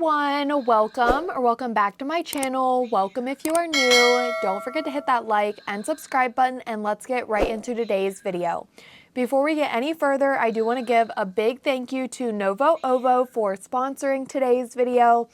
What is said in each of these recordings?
everyone, welcome back to my channel. Welcome if you are new. Don't forget to hit that like and subscribe button, and let's get right into today's video. Before we get any further, I do want to give a big thank you to Novo Ovo for sponsoring today's video.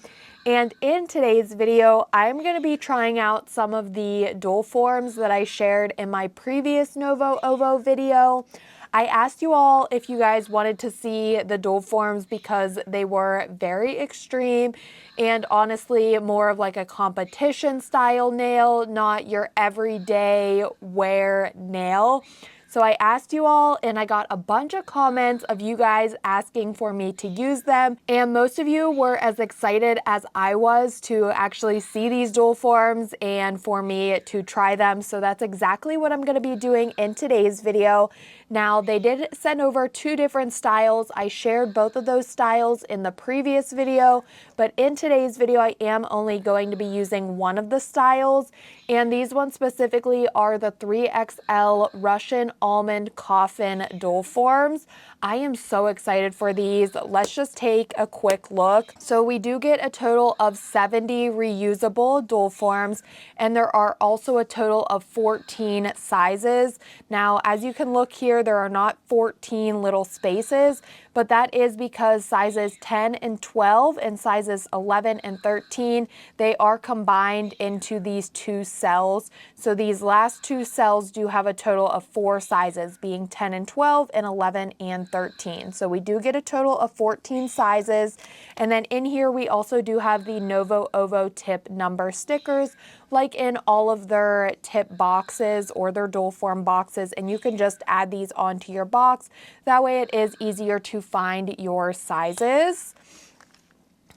And in today's video, I'm going to be trying out some of the doll forms that I shared in my previous Novo Ovo video. I asked you all if you guys wanted to see the doll forms because they were very extreme and honestly more of like a competition style nail, not your everyday wear nail. So I asked you all and I got a bunch of comments of you guys asking for me to use them, and most of you were as excited as I was to actually see these doll forms and for me to try them. So that's exactly what I'm going to be doing in today's video. Now, they did send over two different styles. I shared both of those styles in the previous video, but in today's video, I am only going to be using one of the styles. And these ones specifically are the 3XL Russian Almond Coffin doll forms. I am so excited for these. Let's just take a quick look. So we do get a total of 70 reusable doll forms, and there are also a total of 14 sizes. Now, as you can look here, there are not 14 little spaces, but that is because sizes 10 and 12 and sizes 11 and 13, they are combined into these two cells. So these last two cells do have a total of 4 sizes, being 10 and 12 and 11 and 13. So we do get a total of 14 sizes. And then in here, we also do have the Novo Ovo tip number stickers, like in all of their tip boxes or their doll form boxes, and you can just add these onto your box. That way it is easier to find your sizes.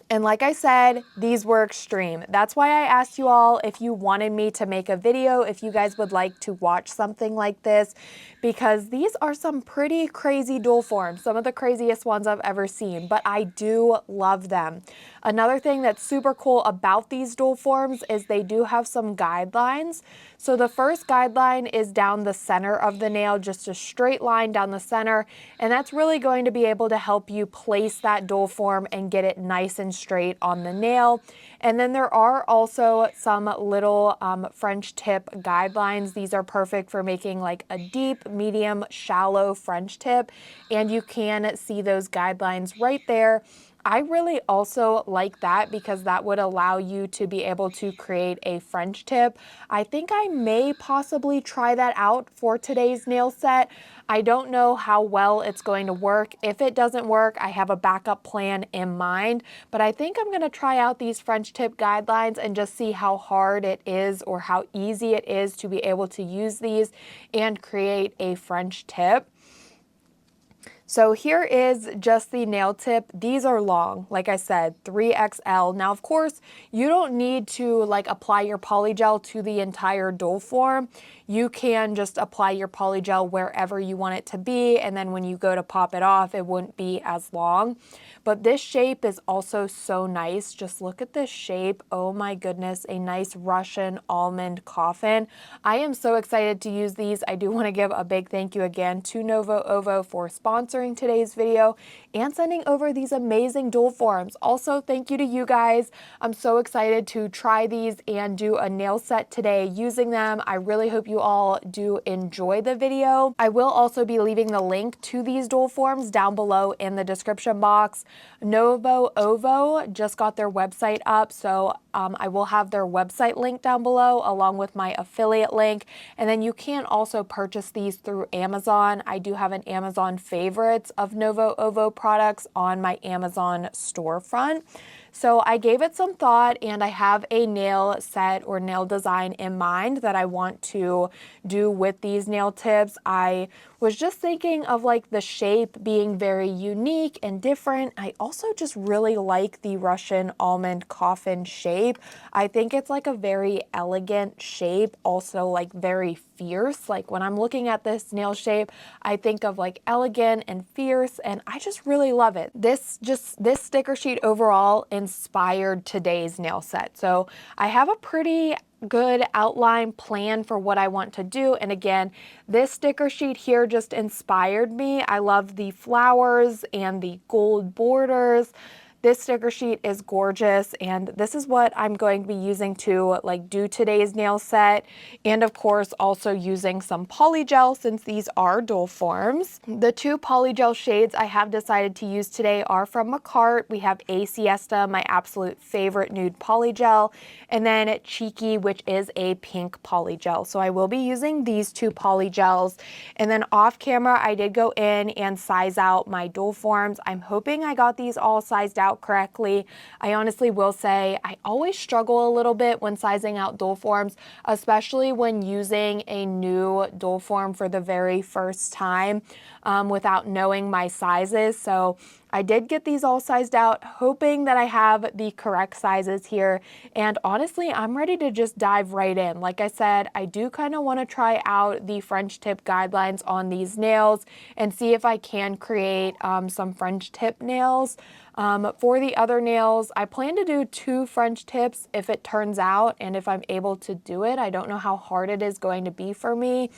And like I said, these were extreme. That's why I asked you all if you wanted me to make a video, if you guys would like to watch something like this, because these are some pretty crazy doll forms, some of the craziest ones I've ever seen, but I do love them. Another thing that's super cool about these doll forms is they do have some guidelines. So the first guideline is down the center of the nail, just a straight line down the center, and that's really going to be able to help you place that doll form and get it nice and straight on the nail. And then there are also some little French tip guidelines. These are perfect for making like a deep, medium, shallow French tip, and you can see those guidelines right there. I really also like that because that would allow you to be able to create a French tip. I think I may possibly try that out for today's nail set. I don't know how well it's going to work. If it doesn't work, I have a backup plan in mind, but I think I'm going to try out these French tip guidelines and just see how hard it is or how easy it is to be able to use these and create a French tip. So here is just the nail tip. These are long, like I said, 3XL. Now, of course, you don't need to like apply your polygel to the entire doll form. You can just apply your polygel wherever you want it to be, and then when you go to pop it off, it wouldn't be as long. But this shape is also so nice. Just look at this shape. Oh my goodness, a nice Russian almond coffin. I am so excited to use these. I do want to give a big thank you again to Novo Ovo for sponsoring today's video and sending over these amazing doll forms. Also, thank you to you guys. I'm so excited to try these and do a nail set today using them. I really hope you all do enjoy the video. I will also be leaving the link to these doll forms down below in the description box. Novo Ovo just got their website up, so I will have their website link down below along with my affiliate link. And then you can also purchase these through Amazon. I do have an Amazon favorites of Novo Ovo products on my Amazon storefront. So I gave it some thought, and I have a nail set or nail design in mind that I want to do with these nail tips. I was just thinking of like the shape being very unique and different. I also just really like the Russian almond coffin shape. I think it's like a very elegant shape, also like very fierce. Like when I'm looking at this nail shape, I think of like elegant and fierce, and I just really love it. This sticker sheet overall inspired today's nail set. So I have a pretty good outline plan for what I want to do. And again, this sticker sheet here just inspired me. I love the flowers and the gold borders. This sticker sheet is gorgeous, and this is what I'm going to be using to like do today's nail set, and of course also using some Polygel since these are dual forms. The two Polygel shades I have decided to use today are from Macart. We have A Siesta, my absolute favorite nude Polygel, and then Cheeky, which is a pink Polygel. So I will be using these two Polygels, and then off camera I did go in and size out my dual forms. I'm hoping I got these all sized out correctly. I honestly will say I always struggle a little bit when sizing out dual forms, especially when using a new dual form for the very first time without knowing my sizes. So I did get these all sized out, hoping that I have the correct sizes here. And honestly, I'm ready to just dive right in. Like I said, I do kind of want to try out the French tip guidelines on these nails and see if I can create some French tip nails. For the other nails, I plan to do 2 French tips if it turns out and if I'm able to do it. I don't know how hard it is going to be for me.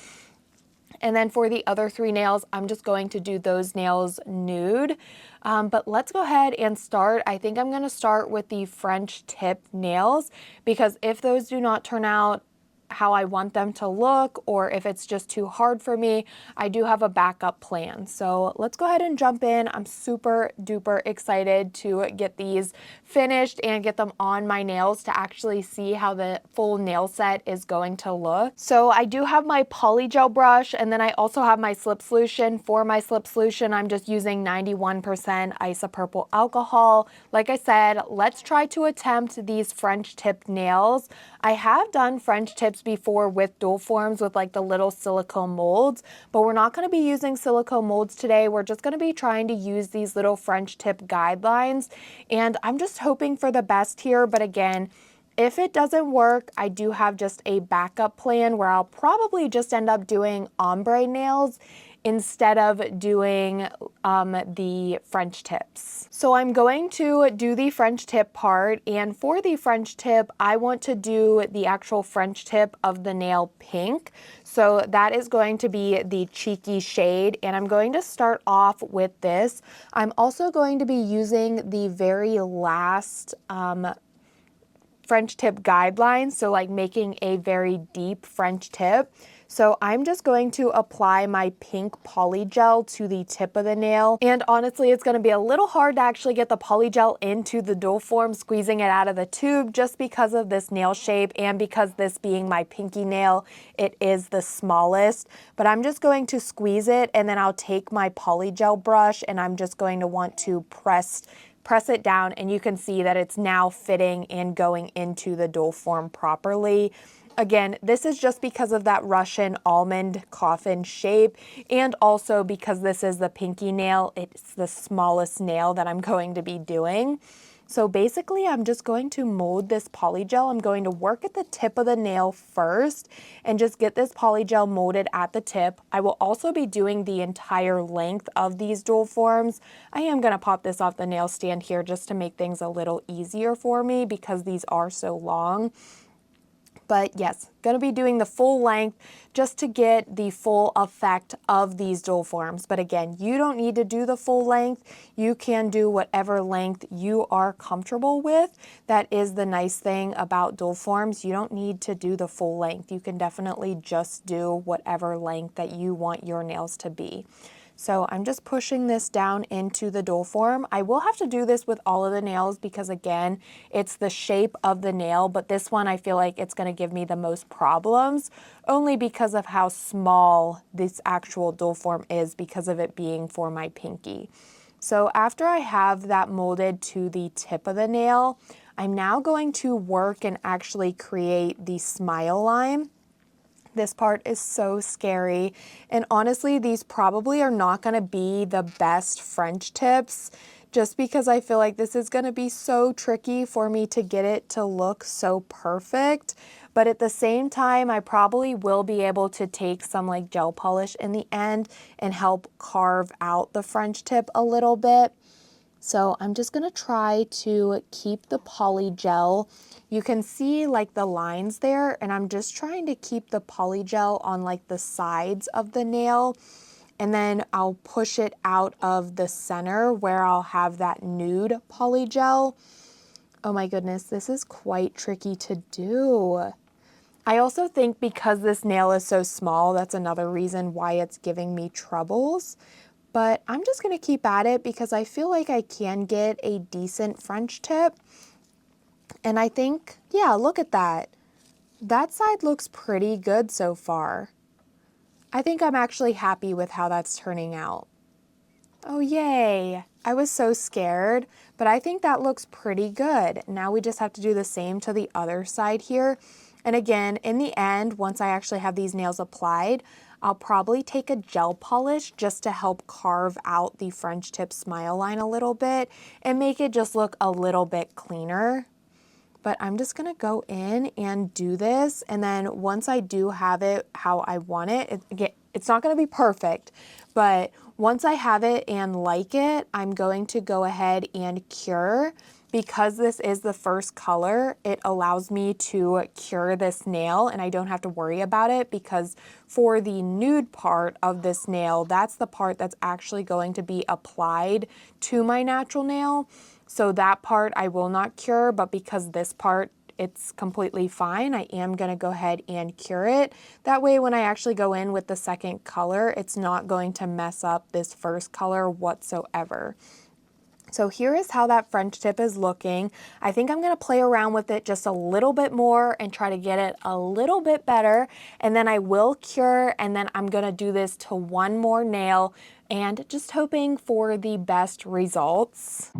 And then for the other 3 nails, I'm just going to do those nails nude. But let's go ahead and start. I think I'm going to start with the French tip nails because if those do not turn out how I want them to look, or if it's just too hard for me, I do have a backup plan. So let's go ahead and jump in. I'm super duper excited to get these finished and get them on my nails to actually see how the full nail set is going to look. So I do have my Polygel brush, and then I also have my slip solution. For my slip solution, I'm just using 91% isopropyl alcohol. Like I said, let's try to attempt these French tip nails. I have done French tips before with dual forms with like the little silicone molds, but we're not going to be using silicone molds today. We're just going to be trying to use these little French tip guidelines, and I'm just hoping for the best here. But again, if it doesn't work, I do have just a backup plan where I'll probably just end up doing ombre nails instead of doing the French tips. So I'm going to do the French tip part, and for the French tip, I want to do the actual French tip of the nail pink. So that is going to be the Cheeky shade, and I'm going to start off with this. I'm also going to be using the very last French tip guidelines, so like making a very deep French tip. So I'm just going to apply my pink Polygel to the tip of the nail. And honestly, it's going to be a little hard to actually get the Polygel into the dual form, squeezing it out of the tube just because of this nail shape and because this being my pinky nail, it is the smallest. But I'm just going to squeeze it, and then I'll take my Polygel brush and I'm just going to want to press it down, and you can see that it's now fitting and going into the dual form properly. Again, this is just because of that Russian almond coffin shape, and also because this is the pinky nail, it's the smallest nail that I'm going to be doing. So basically, I'm just going to mold this Polygel. I'm going to work at the tip of the nail first and just get this Polygel molded at the tip. I will also be doing the entire length of these dual forms. I am going to pop this off the nail stand here just to make things a little easier for me because these are so long. But yes, going to be doing the full length just to get the full effect of these dual forms. But again, you don't need to do the full length. You can do whatever length you are comfortable with. That is the nice thing about dual forms. You don't need to do the full length. You can definitely just do whatever length that you want your nails to be. So I'm just pushing this down into the dual form. I will have to do this with all of the nails because again, it's the shape of the nail, but this one I feel like it's going to give me the most problems only because of how small this actual dual form is because of it being for my pinky. So after I have that molded to the tip of the nail, I'm now going to work and actually create the smile line. This part is so scary, and honestly, these probably are not going to be the best French tips just because I feel like this is going to be so tricky for me to get it to look so perfect. But at the same time, I probably will be able to take some like gel polish in the end and help carve out the French tip a little bit. So I'm just going to try to keep the Polygel. You can see like the lines there, and I'm just trying to keep the Polygel on like the sides of the nail. and then I'll push it out of the center where I'll have that nude polygel. Oh my goodness, this is quite tricky to do. I also think because this nail is so small, that's another reason why it's giving me troubles. But I'm just gonna keep at it because I feel like I can get a decent French tip. And I think, yeah, look at that. That side looks pretty good so far. I think I'm actually happy with how that's turning out. Oh, yay. I was so scared, but I think that looks pretty good. Now we just have to do the same to the other side here. And again, in the end, once I actually have these nails applied, I'll probably take a gel polish just to help carve out the French tip smile line a little bit and make it just look a little bit cleaner. But I'm just gonna go in and do this, and then once I do have it how I want it, it's not gonna be perfect, but once I have it and like it, I'm going to go ahead and cure. Because this is the first color, it allows me to cure this nail and I don't have to worry about it, because for the nude part of this nail, that's the part that's actually going to be applied to my natural nail. So that part I will not cure, but because this part, it's completely fine, I am gonna go ahead and cure it. That way when I actually go in with the second color, it's not going to mess up this first color whatsoever. So here is how that French tip is looking. I think I'm gonna play around with it just a little bit more and try to get it a little bit better. And then I will cure, and then I'm gonna do this to one more nail and just hoping for the best results.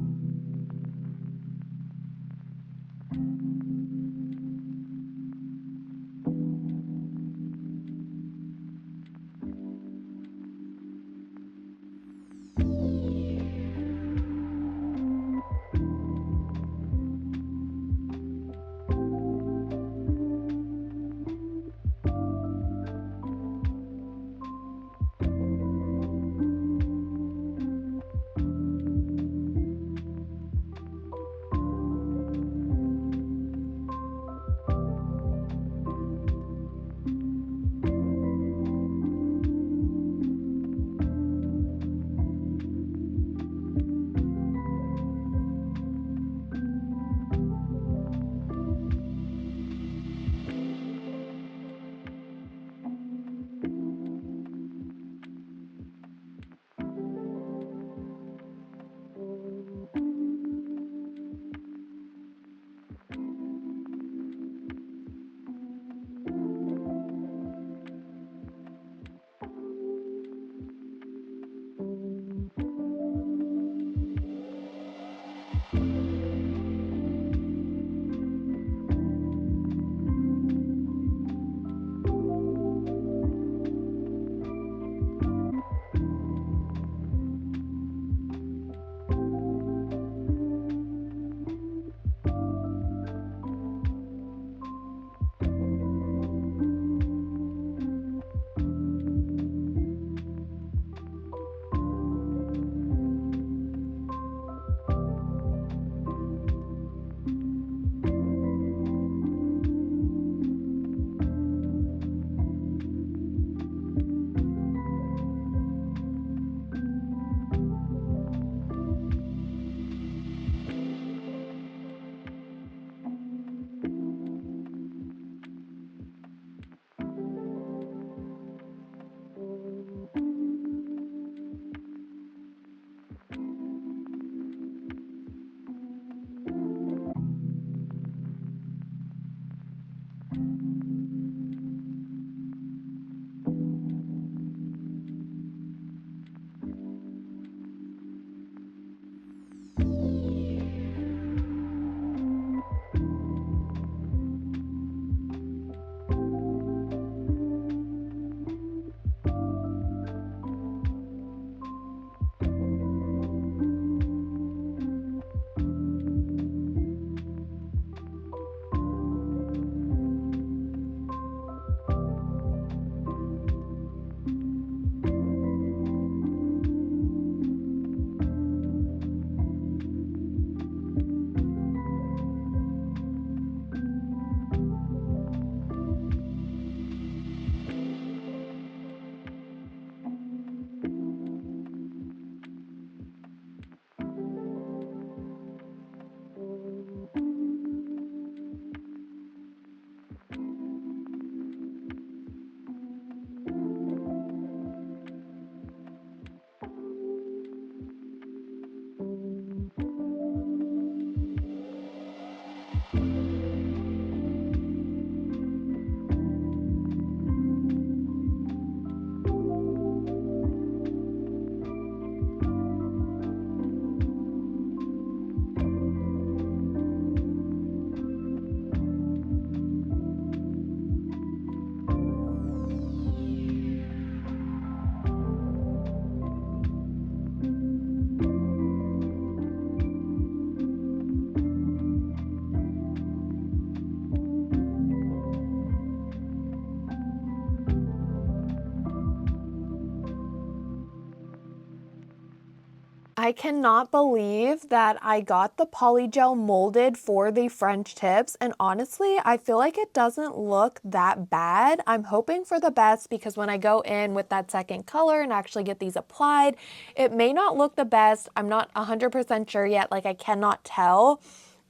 I cannot believe that I got the Polygel molded for the French tips, and honestly, I feel like it doesn't look that bad. I'm hoping for the best because when I go in with that second color and actually get these applied, it may not look the best. I'm not 100% sure yet, like I cannot tell.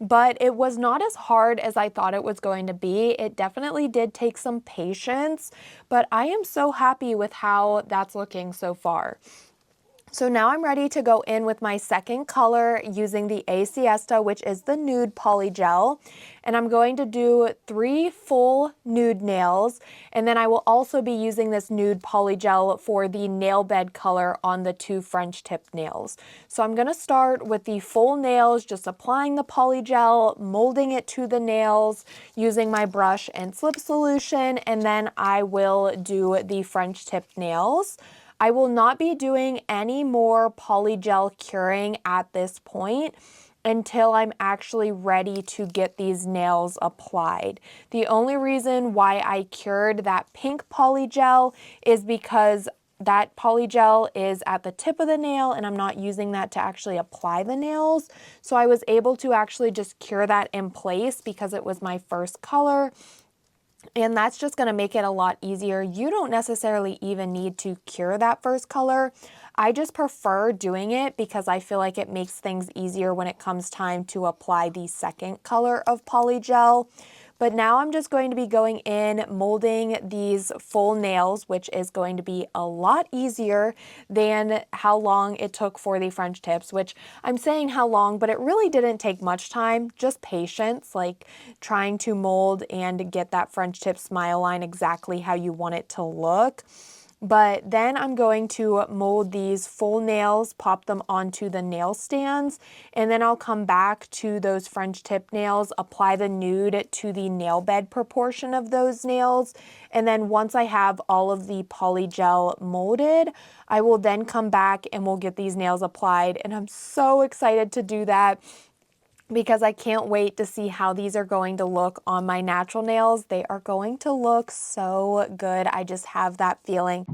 But it was not as hard as I thought it was going to be. It definitely did take some patience, but I am so happy with how that's looking so far. So now I'm ready to go in with my second color using the A Siesta, which is the nude polygel. And I'm going to do 3 full nude nails. And then I will also be using this nude polygel for the nail bed color on the 2 French tip nails. So I'm going to start with the full nails, just applying the polygel, molding it to the nails using my brush and slip solution. And then I will do the French tip nails. I will not be doing any more polygel curing at this point until I'm actually ready to get these nails applied. The only reason why I cured that pink polygel is because that polygel is at the tip of the nail and I'm not using that to actually apply the nails. So I was able to actually just cure that in place because it was my first color. And that's just going to make it a lot easier. You don't necessarily even need to cure that first color. I just prefer doing it because I feel like it makes things easier when it comes time to apply the second color of polygel. But now I'm just going to be going in, molding these full nails, which is going to be a lot easier than how long it took for the French tips, which I'm saying how long, but it really didn't take much time, just patience, like trying to mold and get that French tip smile line exactly how you want it to look. But then I'm going to mold these full nails, pop them onto the nail stands, and then I'll come back to those French tip nails, apply the nude to the nail bed proportion of those nails. And then once I have all of the polygel molded, I will then come back and we'll get these nails applied. And I'm so excited to do that, because I can't wait to see how these are going to look on my natural nails. They are going to look so good. I just have that feeling.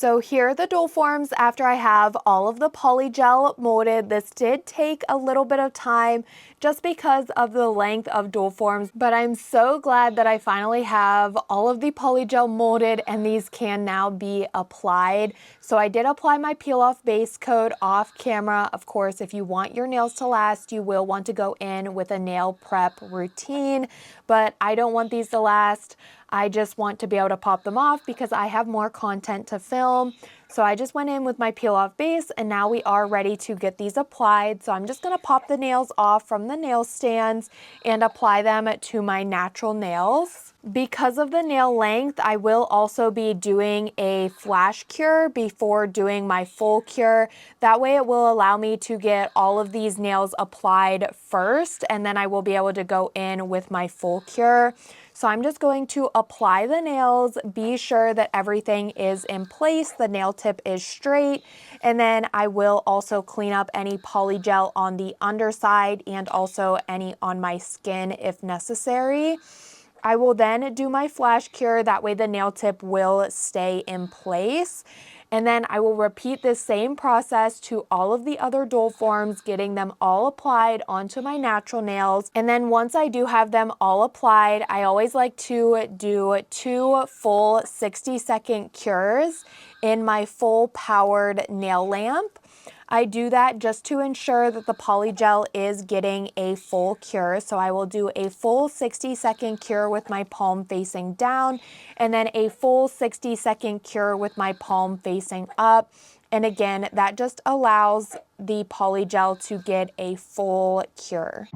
So here are the doll forms after I have all of the polygel molded. This did take a little bit of time just because of the length of doll forms, but I'm so glad that I finally have all of the polygel molded and these can now be applied. So I did apply my peel off base coat off camera. Of course, if you want your nails to last, you will want to go in with a nail prep routine, but I don't want these to last. I just want to be able to pop them off because I have more content to film. So I just went in with my peel off base and now we are ready to get these applied. So I'm just going to pop the nails off from the nail stands and apply them to my natural nails. Because of the nail length, I will also be doing a flash cure before doing my full cure. That way it will allow me to get all of these nails applied first, and then I will be able to go in with my full cure. So I'm just going to apply the nails, be sure that everything is in place, the nail tip is straight, and then I will also clean up any polygel on the underside and also any on my skin if necessary. I will then do my flash cure, that way the nail tip will stay in place. And then I will repeat this same process to all of the other doll forms, getting them all applied onto my natural nails. And then once I do have them all applied, I always like to do 2 full 60-second cures in my full powered nail lamp. I do that just to ensure that the polygel is getting a full cure. So I will do a full 60-second cure with my palm facing down and then a full 60-second cure with my palm facing up. And again, that just allows the polygel to get a full cure.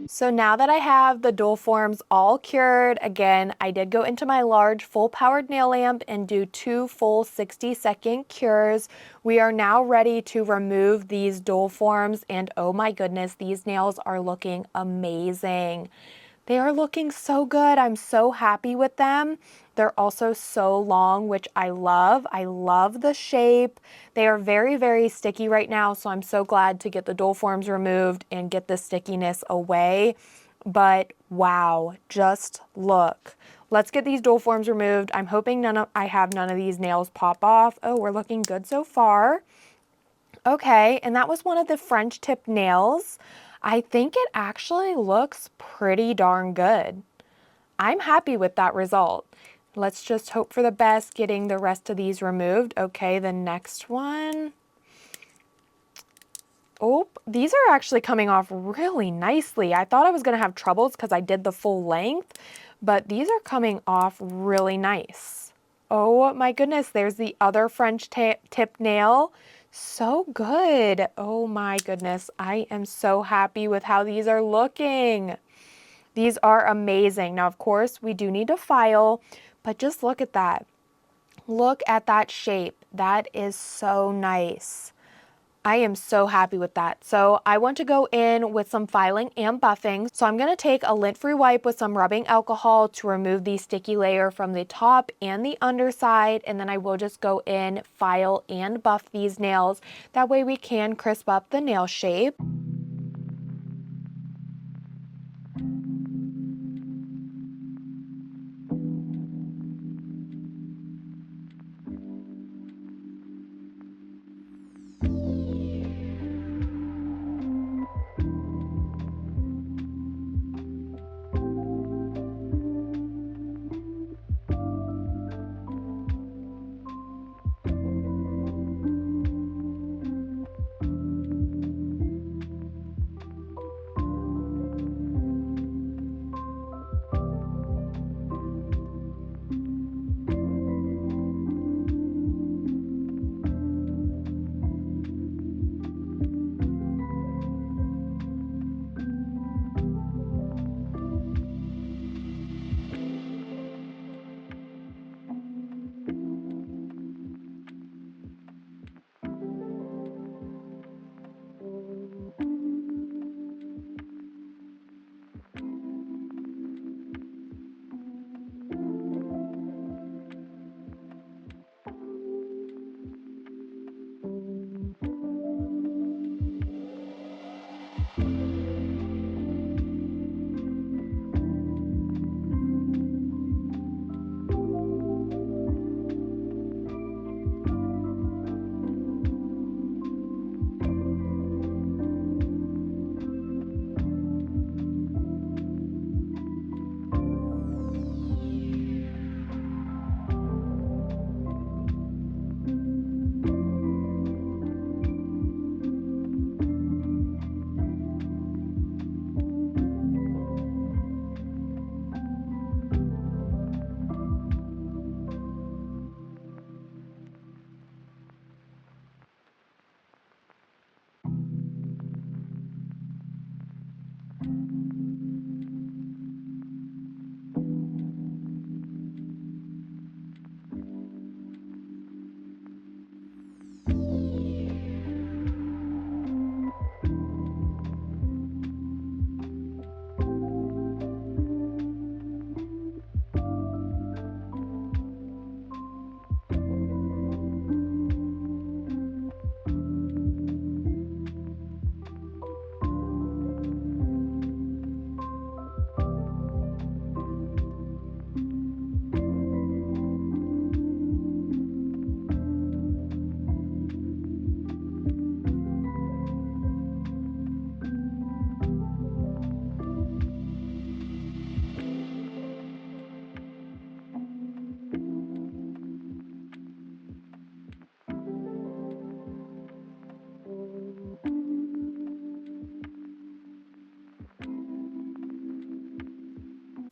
So now that I have the doll forms all cured, again, I did go into my large full powered nail lamp and do 2 full 60-second cures. We are now ready to remove these doll forms, and oh my goodness, these nails are looking amazing. They are looking so good. I'm so happy with them. They're also so long, which I love. I love the shape. They are very, very sticky right now, so I'm so glad to get the doll forms removed and get the stickiness away. But wow, just look. Let's get these doll forms removed. I'm hoping I have none of these nails pop off. Oh, we're looking good so far. Okay, and that was one of the French tip nails. I think it actually looks pretty darn good. I'm happy with that result. Let's just hope for the best getting the rest of these removed. Okay, the next one. Oh, these are actually coming off really nicely. I thought I was going to have troubles because I did the full length, but these are coming off really nice. Oh my goodness, there's the other French tip nail. So good. Oh my goodness, I am so happy with how these are looking. These are amazing. Now, of course, we do need to file, but just look at that. Look at that shape. That is so nice. I am so happy with that. So I want to go in with some filing and buffing. So I'm going to take a lint-free wipe with some rubbing alcohol to remove the sticky layer from the top and the underside. And then I will just go in, file and buff these nails. That way we can crisp up the nail shape.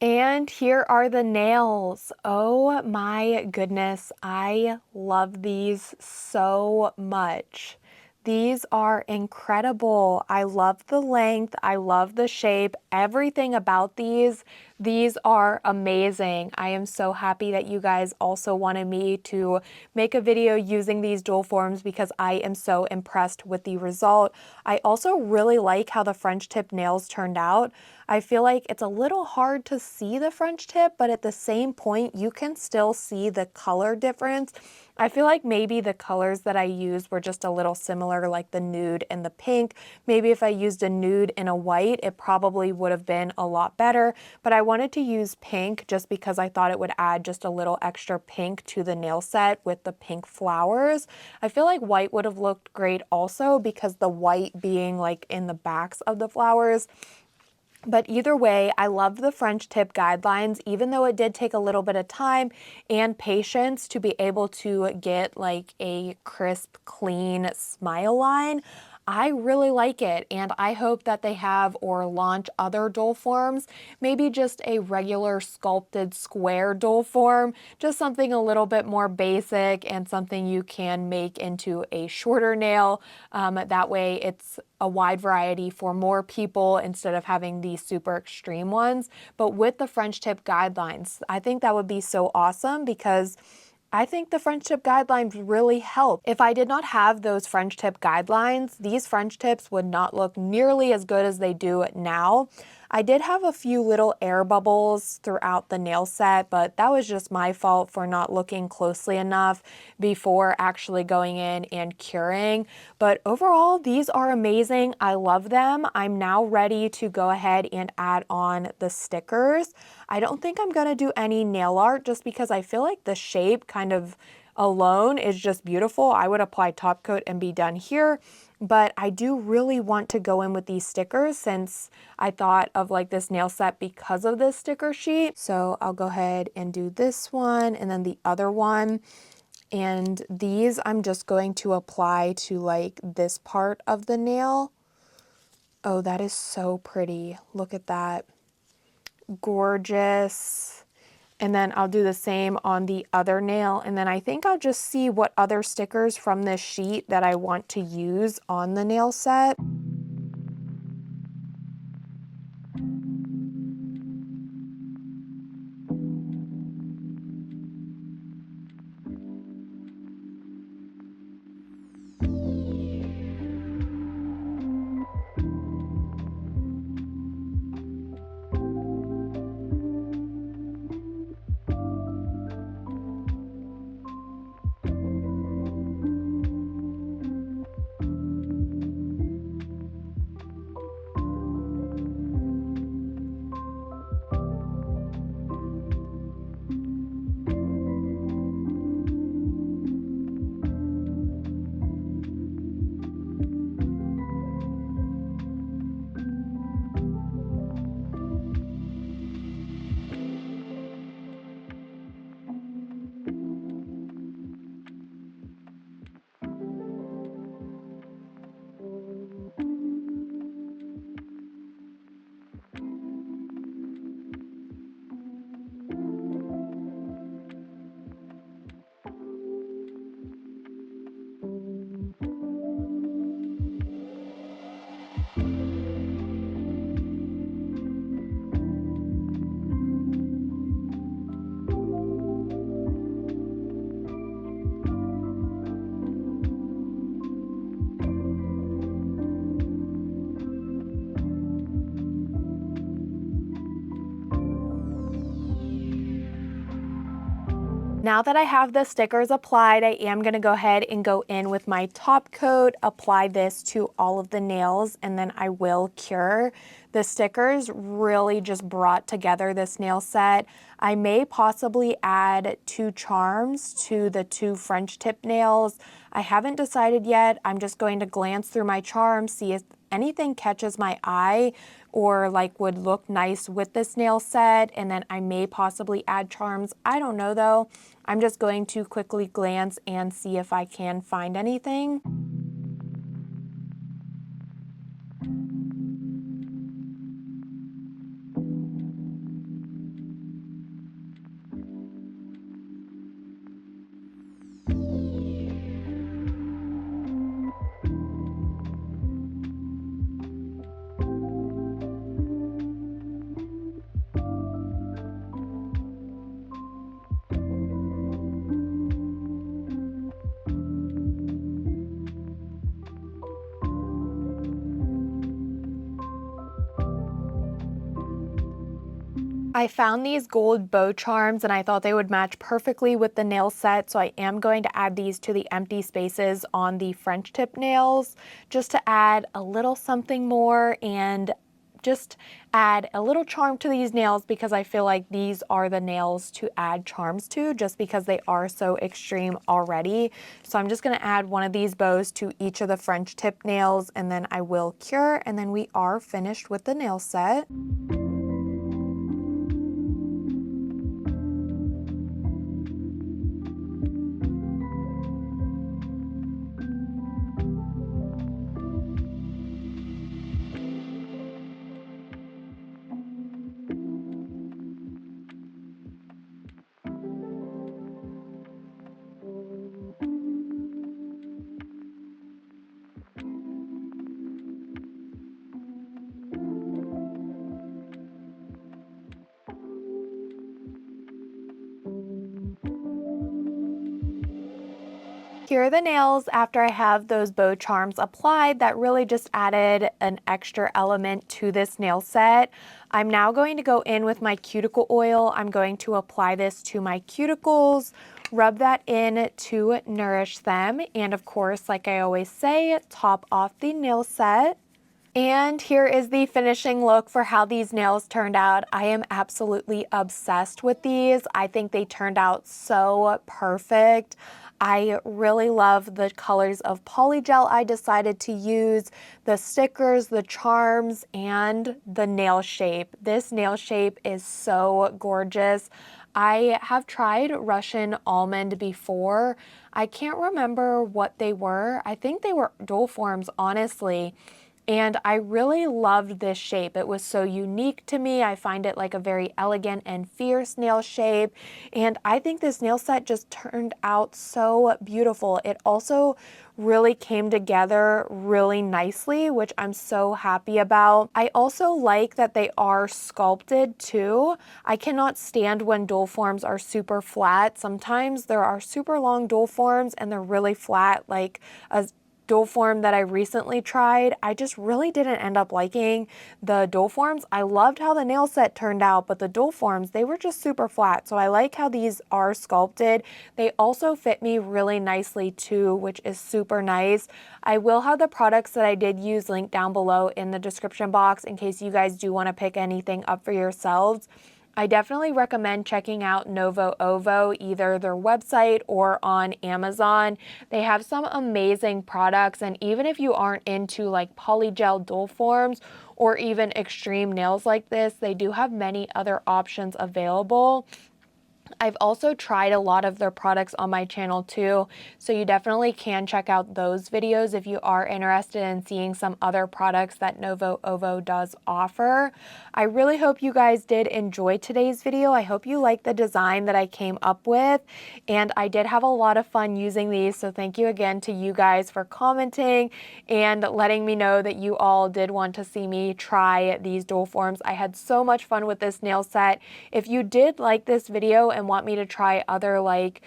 And here are the nails. Oh my goodness, I love these so much. These are incredible. I love the length. I love the shape. Everything about these. These are amazing. I am so happy that you guys also wanted me to make a video using these dual forms because I am so impressed with the result. I also really like how the French tip nails turned out. I feel like it's a little hard to see the French tip, but at the same point, you can still see the color difference. I feel like maybe the colors that I used were just a little similar, like the nude and the pink. Maybe if I used a nude and a white, it probably would have been a lot better, but I wanted to use pink just because I thought it would add just a little extra pink to the nail set with the pink flowers. I feel like white would have looked great also because the white being like in the backs of the flowers. But either way, I loved the French tip guidelines, even though it did take a little bit of time and patience to be able to get like a crisp, clean smile line. I really like it, and I hope that they have or launch other dual forms, maybe just a regular sculpted square dual form, just something a little bit more basic and something you can make into a shorter nail. That way it's a wide variety for more people instead of having these super extreme ones. But with the French tip guidelines, I think that would be so awesome because I think the French tip guidelines really help. If I did not have those French tip guidelines, these French tips would not look nearly as good as they do now. I did have a few little air bubbles throughout the nail set, but that was just my fault for not looking closely enough before actually going in and curing. But overall, these are amazing. I love them. I'm now ready to go ahead and add on the stickers. I don't think I'm gonna do any nail art just because I feel like the shape kind of alone is just beautiful. I would apply top coat and be done here, but I do really want to go in with these stickers since I thought of like this nail set because of this sticker sheet. So I'll go ahead and do this one and then the other one. And these I'm just going to apply to like this part of the nail. Oh, that is so pretty. Look at that. Gorgeous. And then I'll do the same on the other nail. And then I think I'll just see what other stickers from this sheet that I want to use on the nail set. Now that I have the stickers applied, I am going to go ahead and go in with my top coat, apply this to all of the nails, and then I will cure. The stickers really just brought together this nail set. I may possibly add 2 charms to the 2 French tip nails. I haven't decided yet. I'm just going to glance through my charms, see if anything catches my eye or like would look nice with this nail set, and then I may possibly add charms. I don't know though. I'm just going to quickly glance and see if I can find anything. I found these gold bow charms and I thought they would match perfectly with the nail set, so I am going to add these to the empty spaces on the French tip nails just to add a little something more and just add a little charm to these nails, because I feel like these are the nails to add charms to just because they are so extreme already. So I'm just going to add one of these bows to each of the French tip nails and then I will cure, and then we are finished with the nail set. Here are the nails after I have those bow charms applied. That really just added an extra element to this nail set. I'm now going to go in with my cuticle oil. I'm going to apply this to my cuticles, rub that in to nourish them, and of course, like I always say, top off the nail set. And here is the finishing look for how these nails turned out. I am absolutely obsessed with these. I think they turned out so perfect. I really love the colors of Polygel I decided to use, the stickers, the charms, and the nail shape. This nail shape is so gorgeous. I have tried Russian Almond before. I can't remember what they were. I think they were dual forms, honestly. And I really loved this shape. It was so unique to me. I find it like a very elegant and fierce nail shape. And I think this nail set just turned out so beautiful. It also really came together really nicely, which I'm so happy about. I also like that they are sculpted too. I cannot stand when dual forms are super flat. Sometimes there are super long dual forms and they're really flat, like a dual form that I recently tried. I just really didn't end up liking the dual forms. I loved how the nail set turned out, but the dual forms, they were just super flat. So I like how these are sculpted. They also fit me really nicely too, which is super nice. I will have the products that I did use linked down below in the description box in case you guys do want to pick anything up for yourselves. I definitely recommend checking out Novo Ovo, either their website or on Amazon. They have some amazing products, and even if you aren't into like polygel dual forms or even extreme nails like this, they do have many other options available. I've also tried a lot of their products on my channel too, so you definitely can check out those videos if you are interested in seeing some other products that Novo Ovo does offer. I really hope you guys did enjoy today's video. I hope you liked the design that I came up with, and I did have a lot of fun using these, so thank you again to you guys for commenting and letting me know that you all did want to see me try these dual forms. I had so much fun with this nail set. If you did like this video and want me to try other like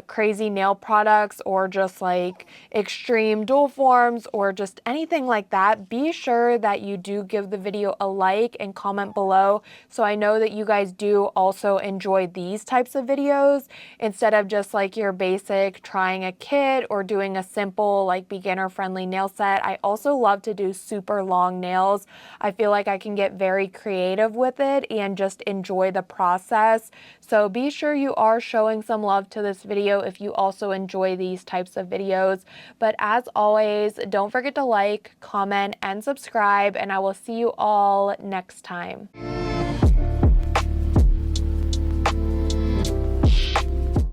crazy nail products or just like extreme dual forms or just anything like that, be sure that you do give the video a like and comment below so I know that you guys do also enjoy these types of videos instead of just like your basic trying a kit or doing a simple like beginner friendly nail set. I also love to do super long nails. I feel like I can get very creative with it and just enjoy the process. So be sure you are showing some love to this video if you also enjoy these types of videos. But as always, don't forget to like, comment, and subscribe, and I will see you all next time.